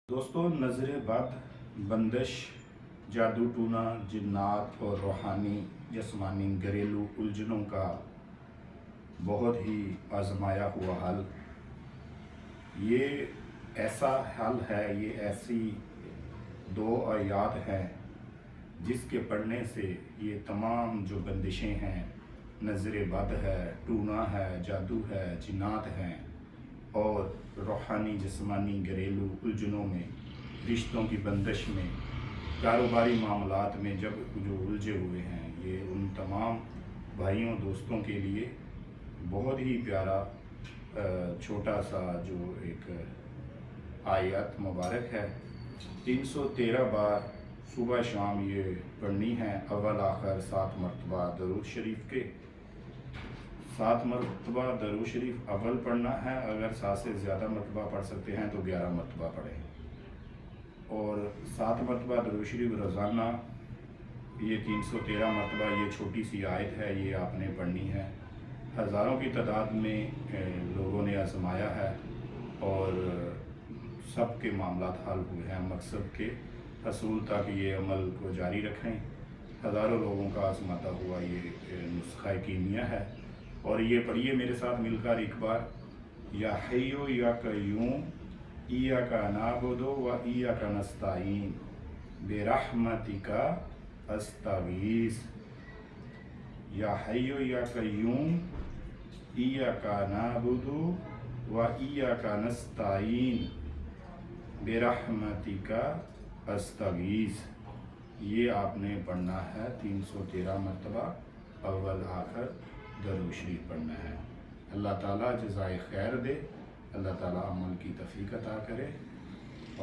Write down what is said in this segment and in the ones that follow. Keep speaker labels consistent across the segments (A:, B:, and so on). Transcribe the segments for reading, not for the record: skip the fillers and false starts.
A: دوستوں، نظر بد، بندش، جادو ٹونا، جنات اور روحانی جسمانی گھریلو الجھنوں کا بہت ہی آزمایا ہوا حل، یہ ایسا حل ہے، یہ ایسی دو آیات ہیں جس کے پڑھنے سے یہ تمام جو بندشیں ہیں، نظر بد ہے، ٹونا ہے، جادو ہے، جنات ہیں اور روحانی جسمانی گھریلو الجھنوں میں، رشتوں کی بندش میں، کاروباری معاملات میں جب جو الجھے ہوئے ہیں، یہ ان تمام بھائیوں دوستوں کے لیے بہت ہی پیارا چھوٹا سا جو ایک آیت مبارک ہے۔ 313 بار صبح شام یہ پڑھنی ہے، اول آخر 7 مرتبہ درود شریف کے 7 مرتبہ درود شریف اول پڑھنا ہے، اگر 7 سے زیادہ مرتبہ پڑھ سکتے ہیں تو 11 مرتبہ پڑھیں، اور 7 مرتبہ درود شریف روزانہ، یہ 313 مرتبہ یہ چھوٹی سی آیت ہے، یہ آپ نے پڑھنی ہے۔ ہزاروں کی تعداد میں لوگوں نے آزمایا ہے اور سب کے معاملات حل ہوئے ہیں، مقصد کے حصول تک یہ عمل کو جاری رکھیں۔ ہزاروں لوگوں کا آزماتا ہوا یہ نسخہ کیمیا ہے، اور یہ پڑھیے میرے ساتھ مل کر ایک بار، یا حیو یا قیوم ایاک نعبد و ایاک نستعین برحمتک استغیث، یا حیو یا قیوم ایاک نعبد و ایاک نستعین برحمتک استغیث، یہ آپ نے پڑھنا ہے 313 مرتبہ، اول آخر درود شریف پڑھنا ہے۔ اللہ تعالیٰ جزائے خیر دے، اللہ تعالیٰ عمل کی توفیق عطا کرے،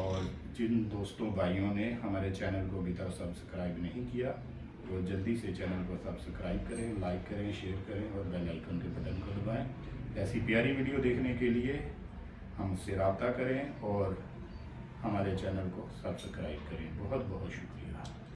A: اور جن دوستوں بھائیوں نے ہمارے چینل کو ابھی تک سبسکرائب نہیں کیا وہ جلدی سے چینل کو سبسکرائب کریں، لائک کریں، شیئر کریں اور بیل آئیکن کے بٹن کو دبائیں۔ ایسی پیاری ویڈیو دیکھنے کے لیے ہم سے رابطہ کریں اور ہمارے چینل کو سبسکرائب کریں۔ بہت بہت شکریہ۔